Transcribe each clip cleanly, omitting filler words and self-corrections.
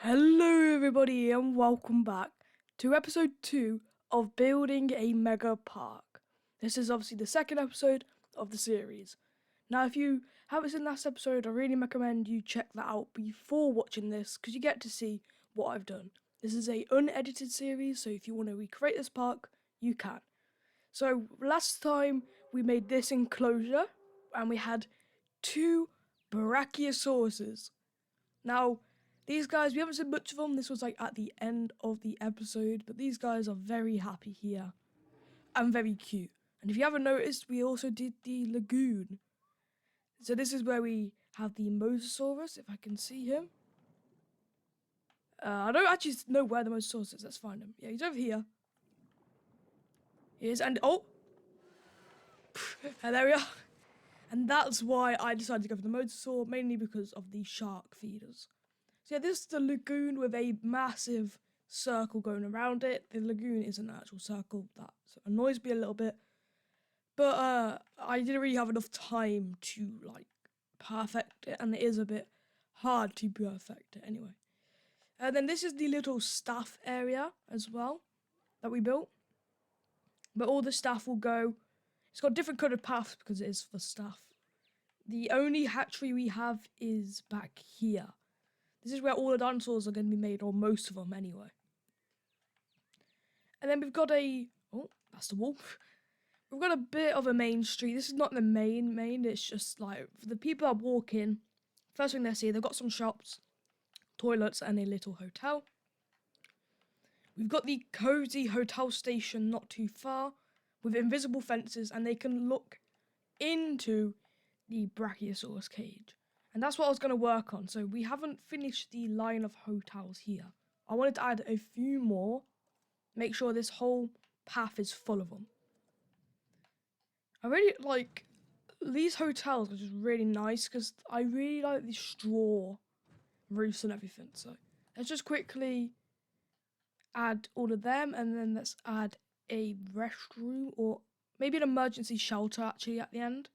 Hello everybody and welcome back to episode 2 of Building a Mega Park. This is obviously the second episode of the series. Now if you haven't seen last episode, I really recommend you check that out before watching this because you get to see what I've done. This is a unedited series, so if you want to recreate this park, you can. So last time we made this enclosure and we had 2 Brachiosauruses. Now these guys, we haven't seen much of them. This was like at the end of the episode, but these guys are very happy here and very cute. And if you haven't noticed, we also did the lagoon. So this is where we have the Mosasaurus, if I can see him. I don't actually know where the Mosasaurus is. Let's find him. Yeah, he's over here. He is, and oh! And there we are. And that's why I decided to go for the Mosasaur, mainly because of the shark feeders. So yeah, this is the lagoon with a massive circle going around it. The lagoon is an actual circle. That annoys me a little bit. But I didn't really have enough time to perfect it, and it is a bit hard to perfect it anyway. And then this is the little staff area as well that we built. But all the staff will go. It's got different coloured paths because it is for staff. The only hatchery we have is back here. This is where all the dinosaurs are going to be made, or most of them anyway. And then we've got oh, that's the wall. We've got a bit of a main street. This is not the main, it's just like, for the people that walk in, first thing they see, they've got some shops, toilets, and a little hotel. We've got the cozy hotel station not too far, with invisible fences, and they can look into the Brachiosaurus cage. And that's what I was going to work on. So we haven't finished the line of hotels here. I wanted to add a few more. Make sure this whole path is full of them. I really like these hotels, which is really nice because I really like the straw roofs and everything. So let's just quickly add all of them, and then let's add a restroom or maybe an emergency shelter actually at the end.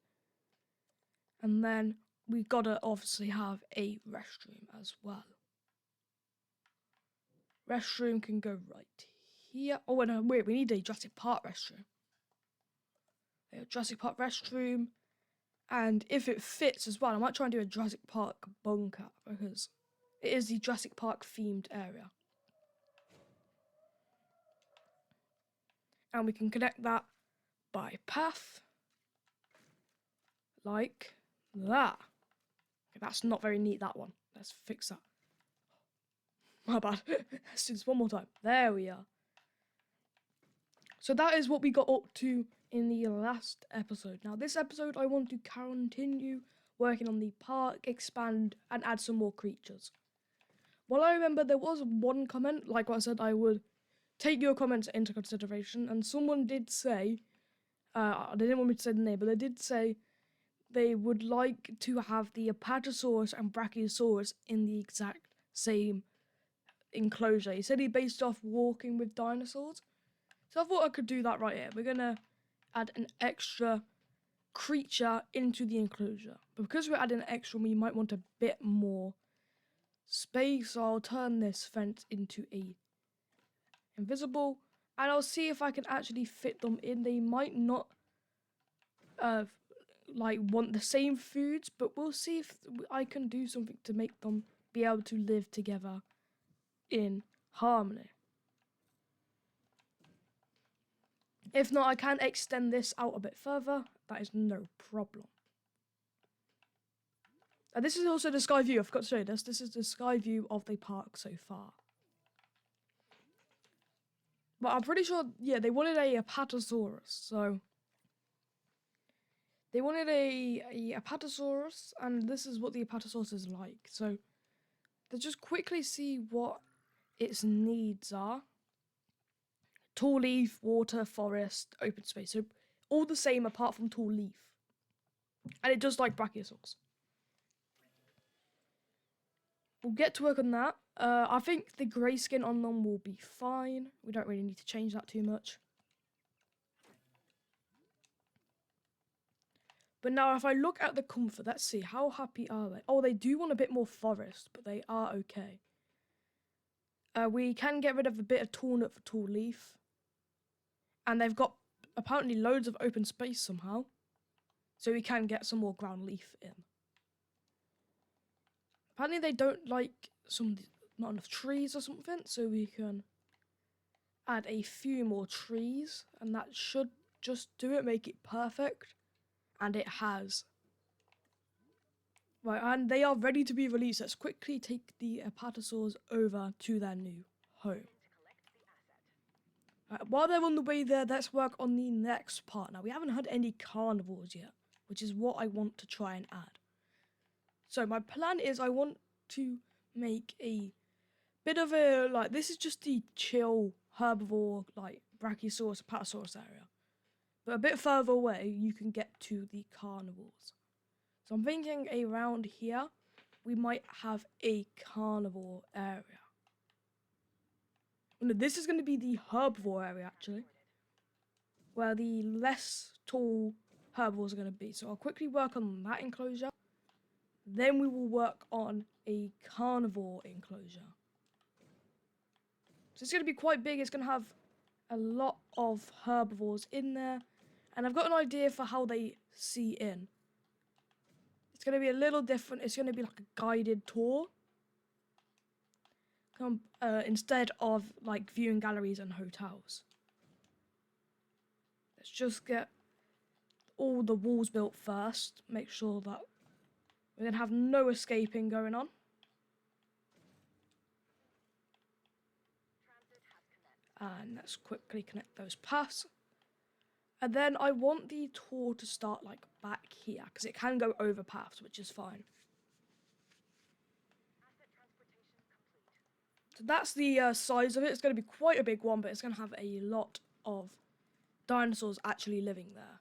And then we gotta obviously have a restroom as well. Restroom can go right here. Oh, no, wait, we need a Jurassic Park restroom. A Jurassic Park restroom. And if it fits as well, I might try and do a Jurassic Park bunker because it is the Jurassic Park themed area. And we can connect that by path. Like that. Okay, that's not very neat, that one. Let's fix that. My bad. Let's do this one more time. There we are. So that is what we got up to in the last episode. Now this episode I want to continue working on the park, expand, and add some more creatures. Well, I remember there was one comment, like what I said, I would take your comments into consideration, and someone did say, they didn't want me to say the name, but they did say they would like to have the Apatosaurus and Brachiosaurus in the exact same enclosure. He said he based off Walking with Dinosaurs. So I thought I could do that right here. We're going to add an extra creature into the enclosure. But because we're adding an extra, we might want a bit more space. So I'll turn this fence into a invisible. And I'll see if I can actually fit them in. They might not want the same foods, but we'll see if I can do something to make them be able to live together in harmony. If not, I can extend this out a bit further. That is no problem. This is also the sky view. I forgot to show you this. This is the sky view of the park so far. But I'm pretty sure, yeah, they wanted a Apatosaurus. So they wanted a Apatosaurus, and this is what the Apatosaurus is like. So let's just quickly see what its needs are. Tall leaf, water, forest, open space. So all the same apart from tall leaf. And it does like Brachiosaurus. We'll get to work on that. I think the grey skin on them will be fine. We don't really need to change that too much. But now if I look at the comfort, let's see, how happy are they? Oh, they do want a bit more forest, but they are okay. We can get rid of a bit of torn up for tall leaf. And they've got apparently loads of open space somehow. So we can get some more ground leaf in. Apparently they don't like not enough trees or something, so we can add a few more trees, and that should just do it, make it perfect. And it has. Right, and they are ready to be released. Let's quickly take the Apatosaurs over to their new home. While they're on the way there, let's work on the next part. Now, we haven't had any carnivores yet, which is what I want to try and add. So my plan is I want to make a bit of a, like, this is just the chill herbivore, like, Brachiosaurus, Apatosaurus area. But a bit further away, you can get to the carnivores. So I'm thinking around here, we might have a carnivore area. No, this is going to be the herbivore area, actually, where the less tall herbivores are going to be. So I'll quickly work on that enclosure. Then we will work on a carnivore enclosure. So it's going to be quite big. It's going to have a lot of herbivores in there. And I've got an idea for how they see in. It's going to be a little different. It's going to be like a guided tour. Instead of like viewing galleries and hotels. Let's just get all the walls built first. Make sure that we're going to have no escaping going on. And let's quickly connect those paths. And then I want the tour to start like back here, because it can go over paths, which is fine. So that's the size of it. It's going to be quite a big one, but it's going to have a lot of dinosaurs actually living there.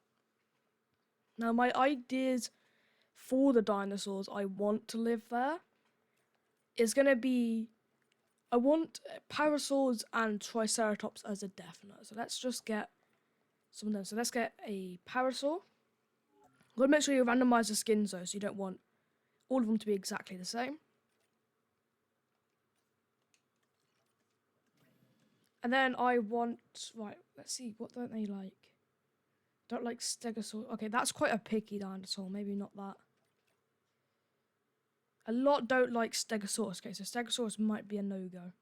Now, my ideas for the dinosaurs I want to live there is going to be, I want parasaurs and triceratops as a definite. So let's just get some of them. So let's get a parasaur. Got to make sure you randomize the skins though, so you don't want all of them to be exactly the same. And then I want, right, let's see, what don't they like? Don't like stegosaurus. Okay, that's quite a picky dinosaur, maybe not that. A lot don't like stegosaurus. Okay, so stegosaurus might be a no-go.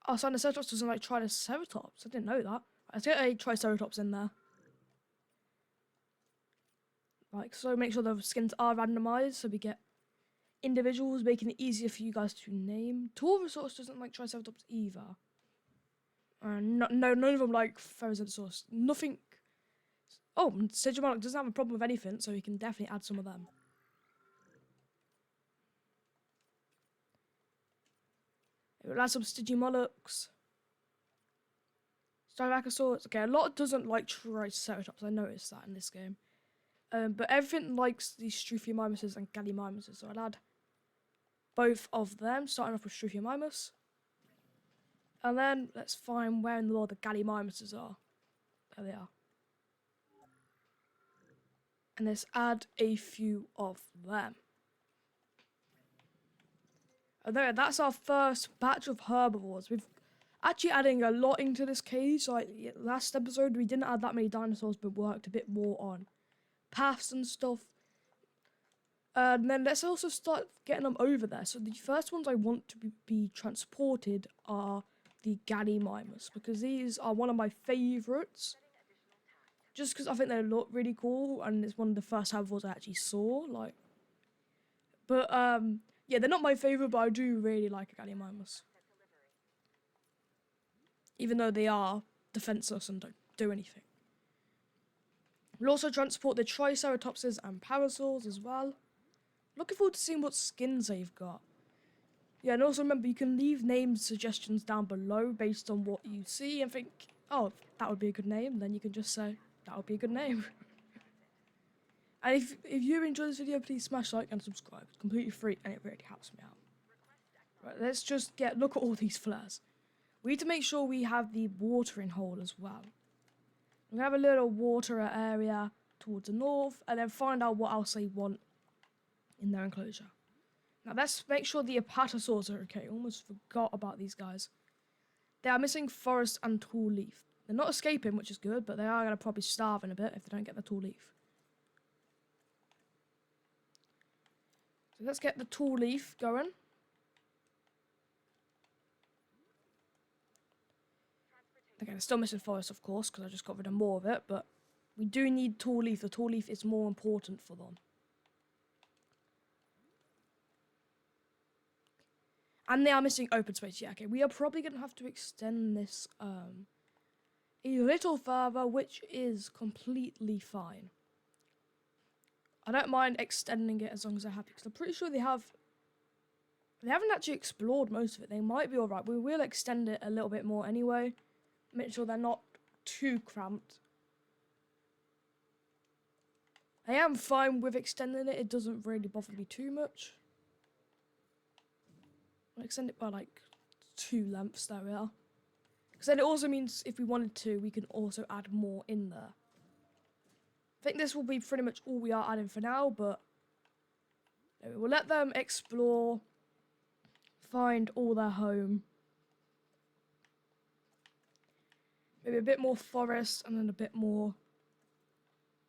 Oh, Triceratops doesn't like Triceratops. I didn't know that. Let's get a Triceratops in there. Like, so make sure the skins are randomized, so we get individuals, making it easier for you guys to name. Taurosaurus doesn't like Triceratops either. No, none of them like Ferrosaurus. Nothing. Oh, Sigimonic doesn't have a problem with anything, so we can definitely add some of them. We'll add some Stygimolochs. Styracosaurus. Okay, a lot doesn't like Triceratops. I noticed that in this game. But everything likes the Struthiomimuses and Gallimimuses, so I'll add both of them, starting off with Struthiomimus. And then let's find where in the world the Gallimimuses are. There they are. And let's add a few of them. And there, that's our first batch of herbivores. We've actually adding a lot into this cage. Like last episode, we didn't add that many dinosaurs, but worked a bit more on paths and stuff. And then let's also start getting them over there. So the first ones I want to be transported are the Gallimimus, because these are one of my favourites. Just because I think they look really cool, and it's one of the first herbivores I actually saw. Like, but yeah, they're not my favourite, but I do really like a Gallimimus. Even though they are defenceless and don't do anything. We'll also transport the Triceratopses and Parasaurs as well. Looking forward to seeing what skins they've got. Yeah, and also remember, you can leave name suggestions down below based on what you see and think, oh, that would be a good name. Then you can just say, that would be a good name. And if you enjoyed this video, please smash like and subscribe. It's completely free and it really helps me out. Right, let's just look at all these flares. We need to make sure we have the watering hole as well. We're going to have a little water area towards the north, and then find out what else they want in their enclosure. Now let's make sure the Apatosaurus are okay. Almost forgot about these guys. They are missing forest and tall leaf. They're not escaping, which is good, but they are going to probably starve in a bit if they don't get the tall leaf. So let's get the tall leaf going. Okay, they're still missing forest, of course, because I just got rid of more of it, but we do need tall leaf. The tall leaf is more important for them. And they are missing open space. Yeah, okay, we are probably going to have to extend this a little further, which is completely fine. I don't mind extending it as long as they're happy, because I'm pretty sure they haven't actually explored most of it. They might be alright. We will extend it a little bit more anyway. Make sure they're not too cramped. I am fine with extending it. It doesn't really bother me too much. I'll extend it by like 2 lengths. There we are. Because then it also means if we wanted to, we can also add more in there. I think this will be pretty much all we are adding for now, but we'll let them explore, find all their home. Maybe a bit more forest and then a bit more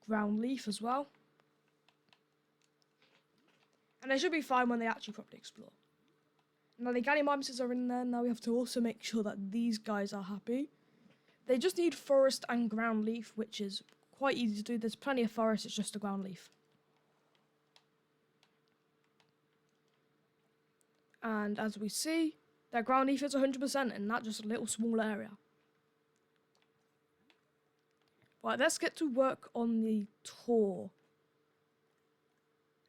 ground leaf as well. And they should be fine when they actually properly explore. Now the Gallimimuses are in there. Now we have to also make sure that these guys are happy. They just need forest and ground leaf, which is quite easy to do. There's plenty of forest, it's just a ground leaf. And as we see, their ground leaf is 100% in that just a little small area. Right, let's get to work on the tour.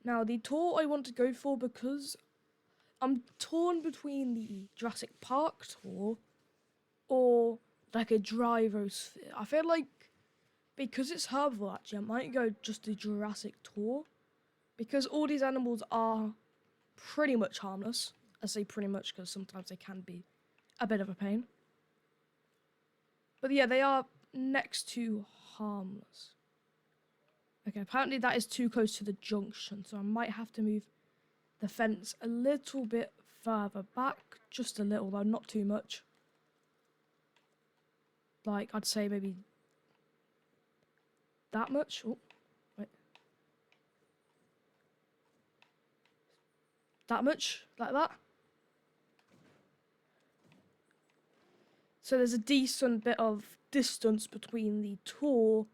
Now, the tour I want to go for because I'm torn between the Jurassic Park tour or like a Dryrosphere. I feel like because it's herbivore, actually, I might go just the Jurassic tour because all these animals are pretty much harmless. I say pretty much because sometimes they can be a bit of a pain. But yeah, they are next to harmless. Okay, apparently that is too close to the junction, so I might have to move the fence a little bit further back. Just a little though, not too much. Like, I'd say maybe that much. Oh, wait. That much? Like that? So there's a decent bit of distance between the tour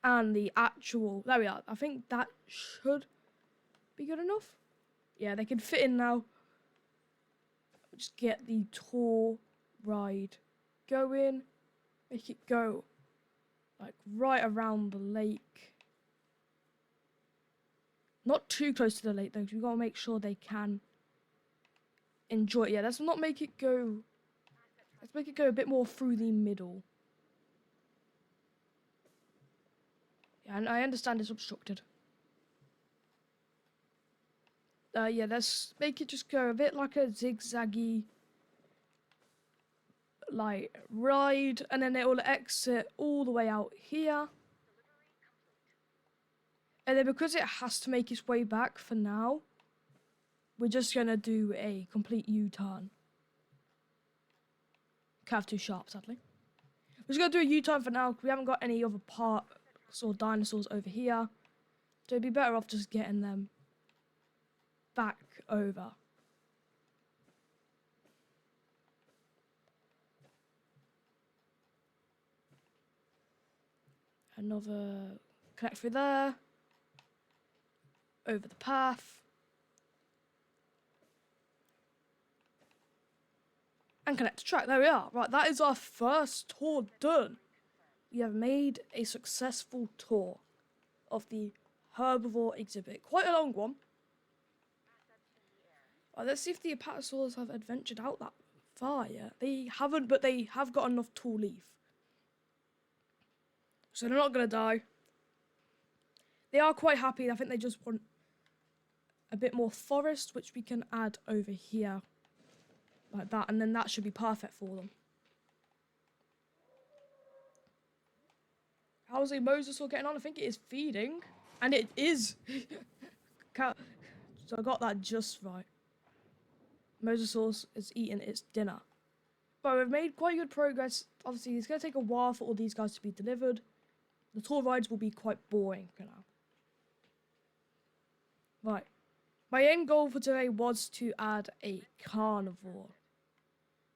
and the actual... There we are. I think that should be good enough. Yeah, they can fit in now. Just get the tour ride going. Make it go like right around the lake. Not too close to the lake though, because we've got to make sure they can enjoy it. Yeah, let's not make it go... Let's make it go a bit more through the middle. Yeah, and I understand it's obstructed. Yeah, let's make it just go a bit like a zigzaggy, like, ride, and then it will exit all the way out here. And then because it has to make its way back for now, we're just going to do a complete U-turn. Can't have too sharp, sadly. We're just going to do a U-turn for now, because we haven't got any other parts or dinosaurs over here. So it'd be better off just getting them back over. Another connect through there. Over the path. And connect to track. There we are. Right, that is our first tour done. We have made a successful tour of the herbivore exhibit. Quite a long one. Right, let's see if the Apatosaurus have adventured out that far yet. They haven't, but they have got enough tall leaf. So they're not going to die. They are quite happy. I think they just want a bit more forest, which we can add over here. Like that, and then that should be perfect for them. How's a mosasaur getting on? I think it is feeding. And it is. So I got that just right. Mosasaurus is eating its dinner. But we've made quite good progress. Obviously, it's going to take a while for all these guys to be delivered. The tour rides will be quite boring for now. Right. My end goal for today was to add a carnivore.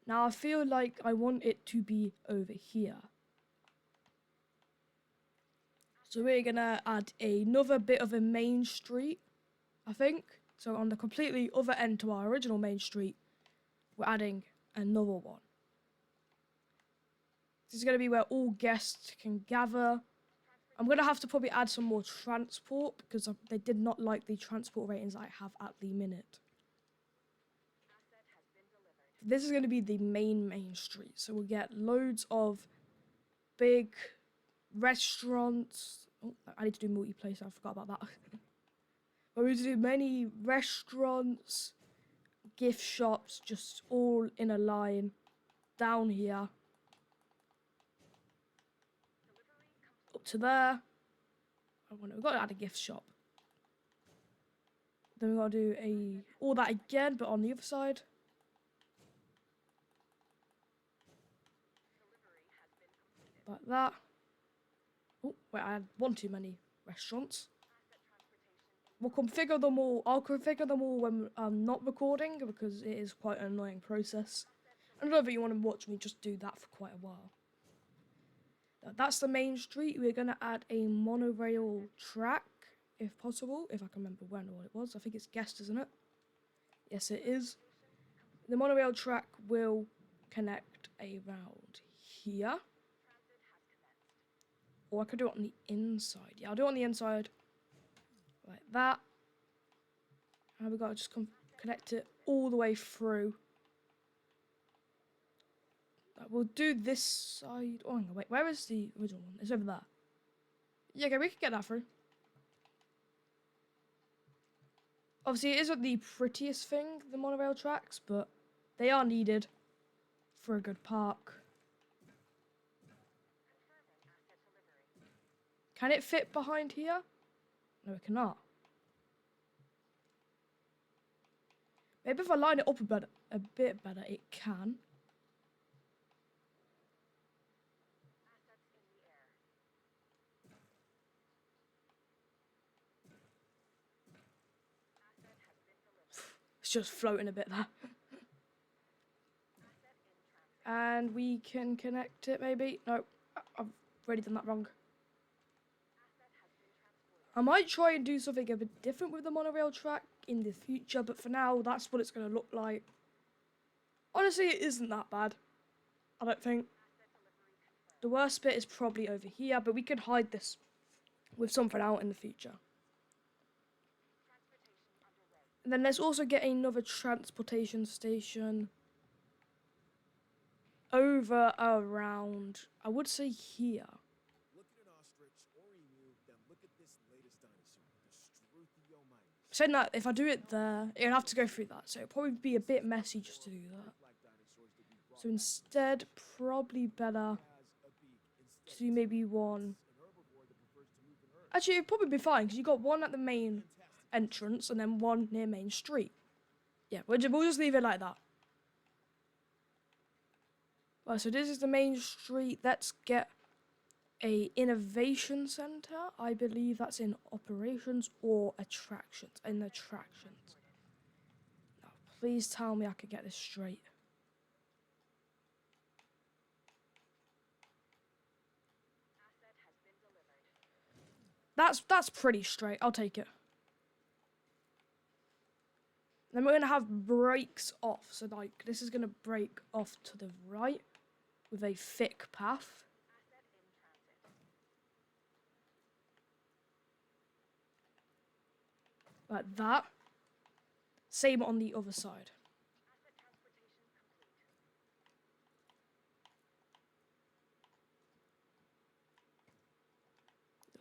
Now, I feel like I want it to be over here. So we're going to add another bit of a main street, I think. So on the completely other end to our original main street, we're adding another one. This is going to be where all guests can gather. I'm going to have to probably add some more transport because they did not like the transport ratings I have at the minute. This is going to be the main street. So we'll get loads of big restaurants. Oh, I need to do multiplayer, so I forgot about that. But we do many restaurants, gift shops, just all in a line down here. Up to there. Oh, no, we've got to add a gift shop. Then we've got to do all that again, but on the other side. Like that. Oh, wait, I had one too many restaurants. We'll configure them all. I'll configure them all when I'm not recording because it is quite an annoying process. I don't know if you want to watch me just do that for quite a while. That's the main street. We're going to add a monorail track, if possible, if I can remember when or what it was. I think it's guest, isn't it? Yes, it is. The monorail track will connect around here. Or I could do it on the inside. Yeah, I'll do it on the inside. Like that. And we've got to just connect it all the way through. We'll do this side. Oh, hang on, wait. Where is the original one? It's over there. Yeah, okay, we can get that through. Obviously, it isn't the prettiest thing, the monorail tracks, but they are needed for a good park. Can it fit behind here? No, it cannot. Maybe if I line it up a bit better, it can. It's just floating a bit there. And we can connect it maybe. No, I've already done that wrong. I might try and do something a bit different with the monorail track in the future, but for now, that's what it's going to look like. Honestly, it isn't that bad. I don't think. The worst bit is probably over here, but we could hide this with something out in the future. And then let's also get another transportation station over around, I would say here. Look at an ostrich or emu, then look at this latest dinosaur, the Struthiomimus. Saying that, if I do it there, it'll have to go through that, so it'll probably be a bit messy just to do that. So instead, probably better to do maybe one. Actually, it'd probably be fine, because you got one at the main entrance and then one near Main Street. Yeah, we'll just leave it like that. Right, so this is the main street. Let's get a innovation center. I believe that's in operations or attractions. In attractions. Now, please tell me I can get this straight. That's pretty straight. I'll take it. Then we're gonna have brakes off. So like this is gonna break off to the right with a thick path. Like that. Same on the other side.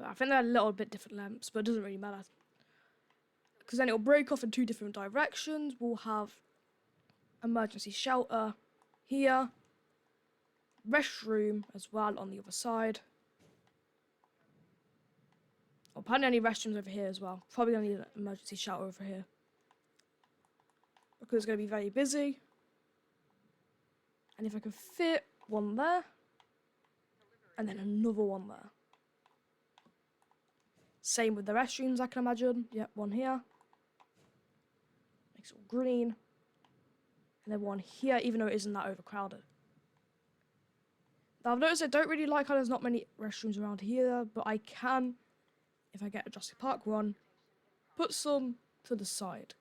I think they're a little bit different lengths, but it doesn't really matter. Because then it'll break off in two different directions. We'll have emergency shelter here. Restroom as well on the other side. Apparently I need restrooms over here as well. Probably gonna need an emergency shelter over here. because it's going to be very busy. And if I can fit one there, and then another one there. Same with the restrooms, I can imagine. Yep, one here. Makes it all green. And then one here, even though it isn't that overcrowded. Now, I've noticed I don't really like how there's not many restrooms around here, but I can, if I get a Jurassic Park one, put some to the side.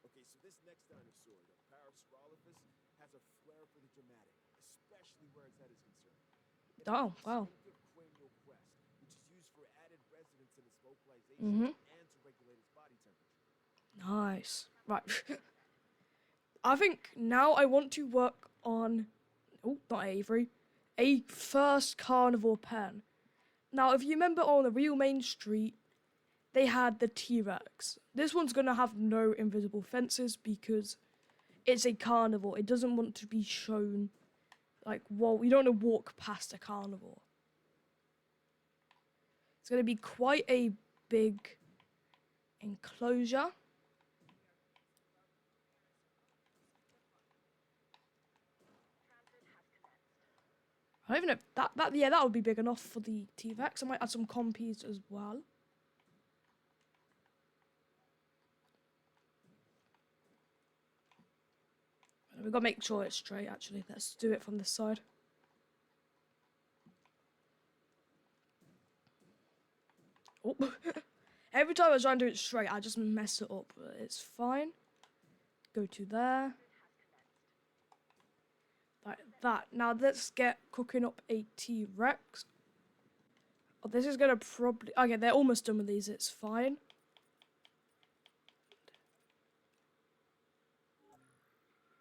Okay, so this next dinosaur, the Parasaurolophus, has a flair for the dramatic, especially where its head is concerned. It Oh, has a wow. distinctive cranial crest, which is used for added resonance in its vocalization and to regulate its body temperature. Nice. Right. I think now I want to work on, oh, not Avery, a first Carnival Pen. Now, if you remember on the real main street, they had the T-Rex. This one's going to have no invisible fences because it's a carnival. It doesn't want to be shown, like, well, you don't want to walk past a carnival. It's going to be quite a big enclosure. I don't even know, that would be big enough for the T-Rex. I might add some compies as well. We've got to make sure it's straight, actually. Let's do it from this side. Oh. Every time I try and do it straight, I just mess it up. But it's fine. Go to there. Like that. Now let's get cooking up a T-Rex. Oh, this is going to probably... Okay, they're almost done with these. It's fine.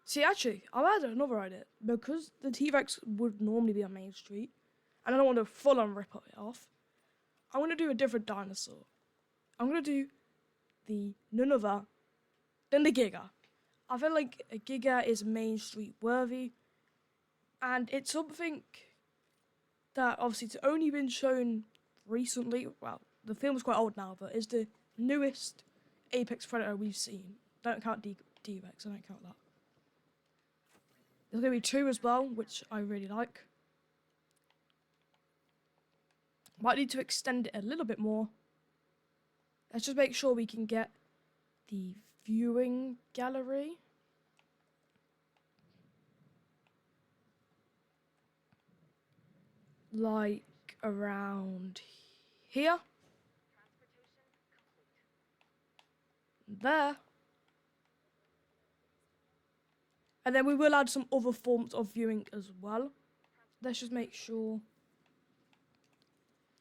See, actually, I'll add another idea. Because the T-Rex would normally be on Main Street, and I don't want to full-on rip it off, I'm going to do a different dinosaur. I'm going to do the none other than the Giga. I feel like a Giga is Main Street worthy, and it's something that obviously it's only been shown recently. Well, the film's quite old now, but it's the newest apex predator we've seen. Don't count D-Rex, I don't count that. There's going to be 2 as well, which I really like. Might need to extend it a little bit more. Let's just make sure we can get the viewing gallery. Like around here. There. And then we will add some other forms of viewing as well. Let's just make sure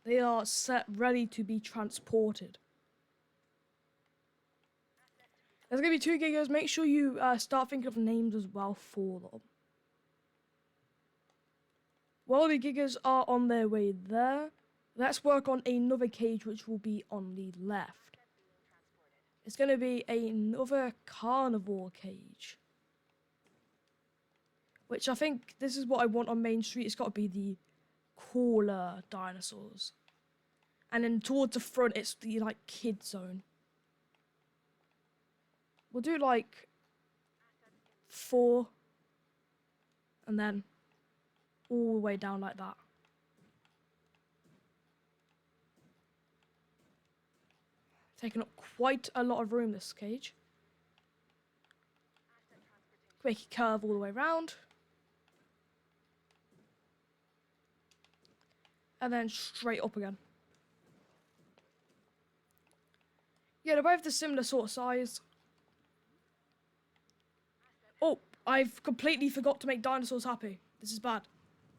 they are set ready to be transported. There's going to be 2 Gigas. Make sure you start thinking of names as well for them. While the Gigas are on their way there, let's work on another cage which will be on the left. It's going to be another carnivore cage. Which I think this is what I want on Main Street. It's got to be the cooler dinosaurs. And then towards the front, it's the, like, kid zone. We'll do, like, 4. And then all the way down like that. Taking up quite a lot of room, this cage. Make it curve all the way around. And then straight up again. Yeah, they're both the similar sort of size. Oh, I've completely forgot to make dinosaurs happy. This is bad.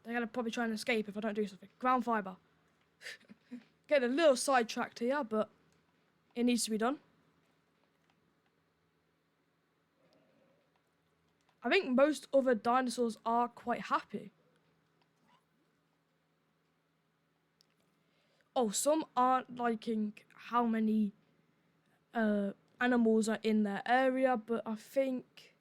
They're going to probably try and escape if I don't do something. Ground fibre. Getting a little sidetracked here, but it needs to be done. I think most other dinosaurs are quite happy. Oh, some aren't liking how many animals are in their area, but I think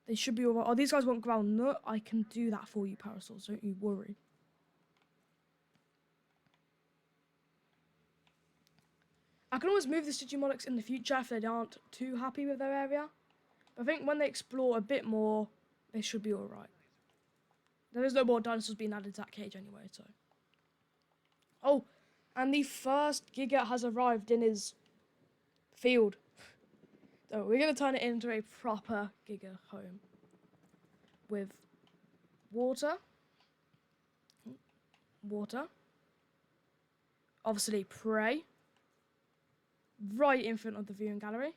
they should be alright. Oh, these guys want ground nut. I can do that for you, Parasaurs. Don't you worry. I can always move the Digimonics in the future if they aren't too happy with their area. I think when they explore a bit more, they should be alright. There is no more dinosaurs being added to that cage anyway, so. Oh, and the first Giga has arrived in his field. So we're going to turn it into a proper Giga home. With water. Obviously prey. Right in front of the viewing gallery.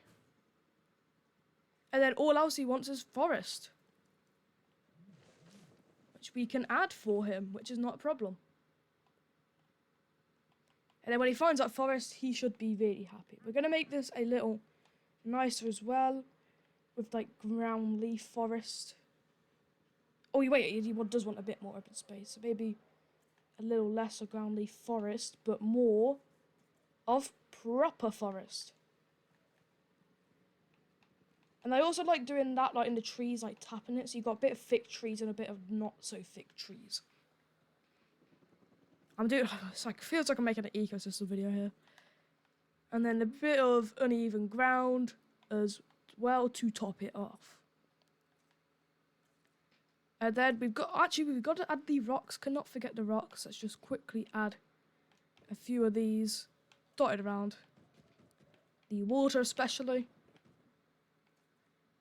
And then all else he wants is forest. Which we can add for him, which is not a problem. And then when he finds that forest, he should be really happy. We're going to make this a little nicer as well. With like ground leaf forest. Oh wait, he does want a bit more open space. So maybe a little lesser ground leaf forest, but more of proper forest. And I also like doing that like in the trees, like tapping it. So you've got a bit of thick trees and a bit of not so thick trees. It's like, feels like I'm making an ecosystem video here. And then a bit of uneven ground as well to top it off. And then we've got to add the rocks. Cannot forget the rocks. Let's just quickly add a few of these dotted around. The water especially.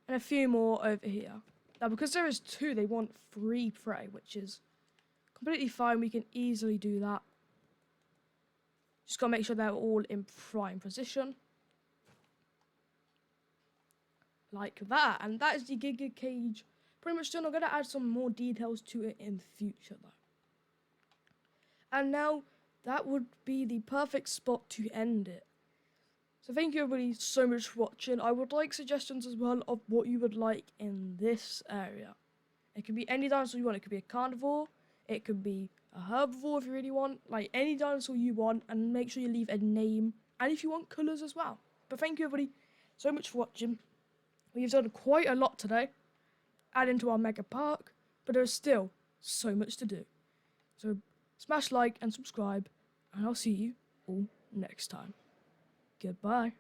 And a few more over here. Now because there is 2, they want 3 prey, which is completely fine. We can easily do that. Just gotta make sure they're all in prime position. Like that. And that is the Giga cage. Pretty much done. I'm going to add some more details to it in the future though. And now that would be the perfect spot to end it. So thank you everybody so much for watching. I would like suggestions as well of what you would like in this area. It could be any dinosaur you want. It could be a carnivore. It could be a herbivore if you really want. Like any dinosaur you want, and make sure you leave a name. And if you want colours as well. But thank you everybody so much for watching. We've done quite a lot today. Adding to our mega park. But there's still so much to do. So smash like and subscribe. And I'll see you all next time. Goodbye.